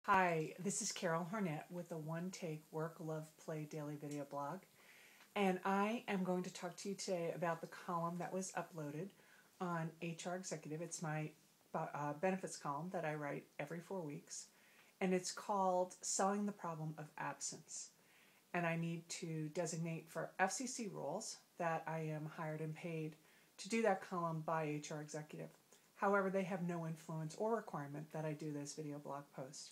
Hi, this is Carol Harnett with the One Take Work.Love.Play Daily video blog, and I am going to talk to you today about the column that was uploaded on HR Executive. It's my benefits column that I write every 4 weeks, and it's called Selling the Problem of Absence. And I need to designate for FCC rules that I am hired and paid to do that column by HR Executive. However, they have no influence or requirement that I do this video blog post.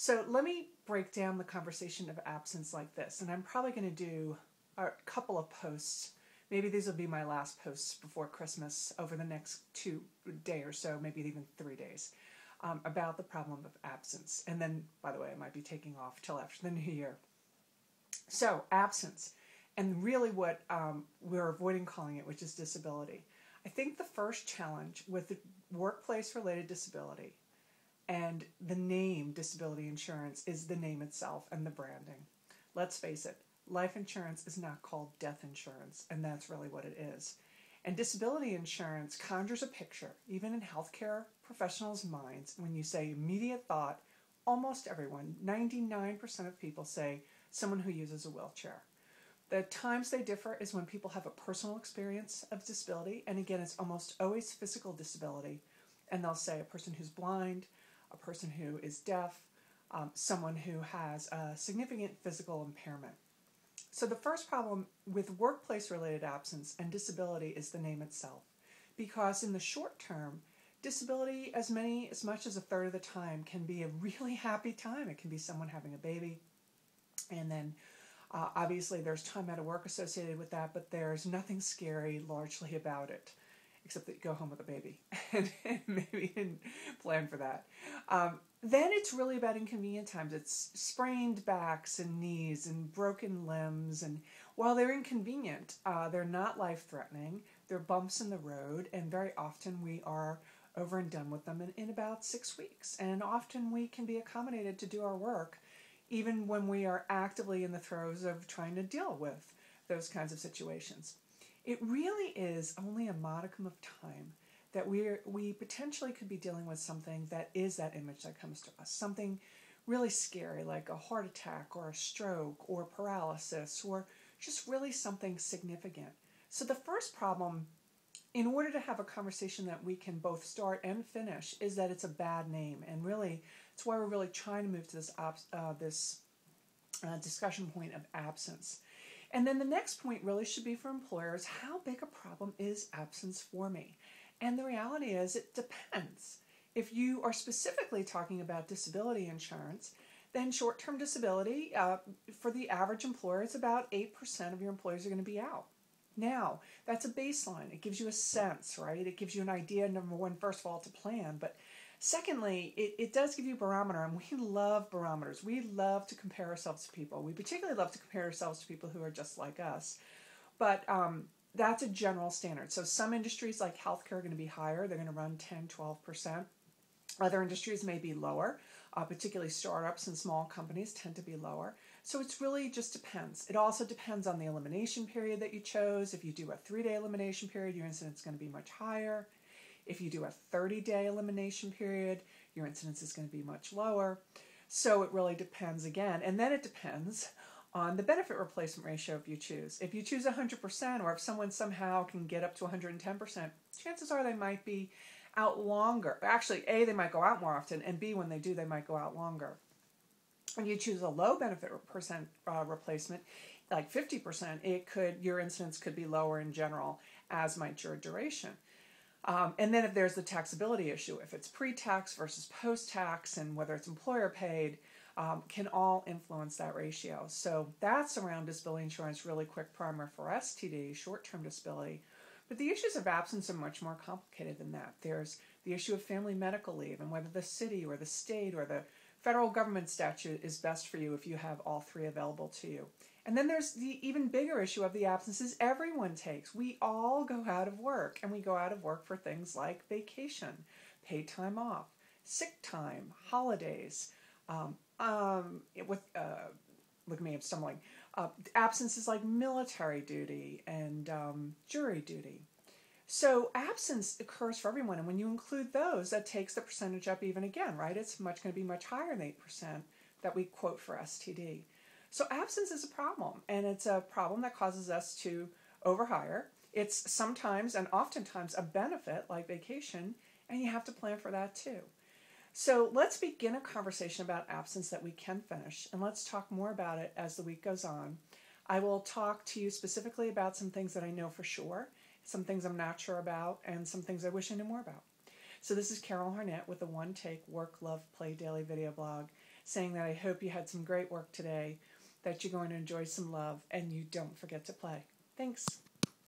So let me break down the conversation of absence like this, and I'm probably going to do a couple of posts. Maybe these will be my last posts before Christmas over the next 2 days or so, maybe even 3 days, about the problem of absence. And then, by the way, I might be taking off till after the new year. So absence, and really what we're avoiding calling it, which is disability. I think the first challenge with the workplace-related disability and the name disability insurance is the name itself and the branding. Let's face it, life insurance is not called death insurance, and that's really what it is. And disability insurance conjures a picture, even in healthcare professionals' minds. When you say immediate thought, almost everyone, 99% of people say someone who uses a wheelchair. The times they differ is when people have a personal experience of disability, and again, it's almost always physical disability, and they'll say a person who's blind, a person who is deaf, someone who has a significant physical impairment. So the first problem with workplace-related absence and disability is the name itself, because in the short term, disability, as much as a third of the time, can be a really happy time. It can be someone having a baby, and then obviously there's time out of work associated with that, but there's nothing scary largely about it, except that you go home with a baby, and maybe you didn't plan for that. Then it's really about inconvenient times. It's sprained backs and knees and broken limbs, and while they're inconvenient, they're not life-threatening. They're bumps in the road, and very often we are over and done with them in about 6 weeks. And often we can be accommodated to do our work, even when we are actively in the throes of trying to deal with those kinds of situations. It really is only a modicum of time that we potentially could be dealing with something that is that image that comes to us, something really scary like a heart attack or a stroke or paralysis or just really something significant. So the first problem, in order to have a conversation that we can both start and finish, is that it's a bad name, and really it's why we're really trying to move to this discussion point of absence. And then the next point really should be for employers: how big a problem is absence for me? And the reality is it depends. If you are specifically talking about disability insurance, then short-term disability for the average employer is about 8% of your employees are going to be out. Now, that's a baseline. It gives you a sense, right? It gives you an idea, number one, first of all, to plan. But secondly, it does give you a barometer, and we love barometers. We love to compare ourselves to people. We particularly love to compare ourselves to people who are just like us. But that's a general standard. So some industries like healthcare are going to be higher. They're going to run 10, 12%. Other industries may be lower, particularly startups and small companies tend to be lower. So it's really just depends. It also depends on the elimination period that you chose. If you do a 3-day elimination period, your incidence is going to be much higher. If you do a 30-day elimination period, your incidence is going to be much lower. So it really depends again. And then it depends on the benefit replacement ratio if you choose. If you choose 100%, or if someone somehow can get up to 110%, chances are they might be out longer. Actually, A, they might go out more often, and B, when they do, they might go out longer. If you choose a low benefit replacement, like 50%, your incidence could be lower in general, as might your duration. And then if there's the taxability issue, if it's pre-tax versus post-tax, and whether it's employer paid, can all influence that ratio. So that's around disability insurance. Really quick primer for STD, short-term disability. But the issues of absence are much more complicated than that. There's the issue of family medical leave, and whether the city or the state or the federal government statute is best for you if you have all three available to you. And then there's the even bigger issue of the absences everyone takes. We all go out of work, and we go out of work for things like vacation, paid time off, sick time, holidays, look at me, I'm stumbling. Absences like military duty and jury duty. So absence occurs for everyone, and when you include those, that takes the percentage up even again, right? It's going to be much higher than 8% that we quote for STD. So absence is a problem, and it's a problem that causes us to overhire. It's sometimes and oftentimes a benefit like vacation, and you have to plan for that too. So let's begin a conversation about absence that we can finish, and let's talk more about it as the week goes on. I will talk to you specifically about some things that I know for sure, some things I'm not sure about, and some things I wish I knew more about. So this is Carol Harnett with the One Take Work, Love, Play Daily video blog, saying that I hope you had some great work today, that you're going to enjoy some love, and you don't forget to play. Thanks.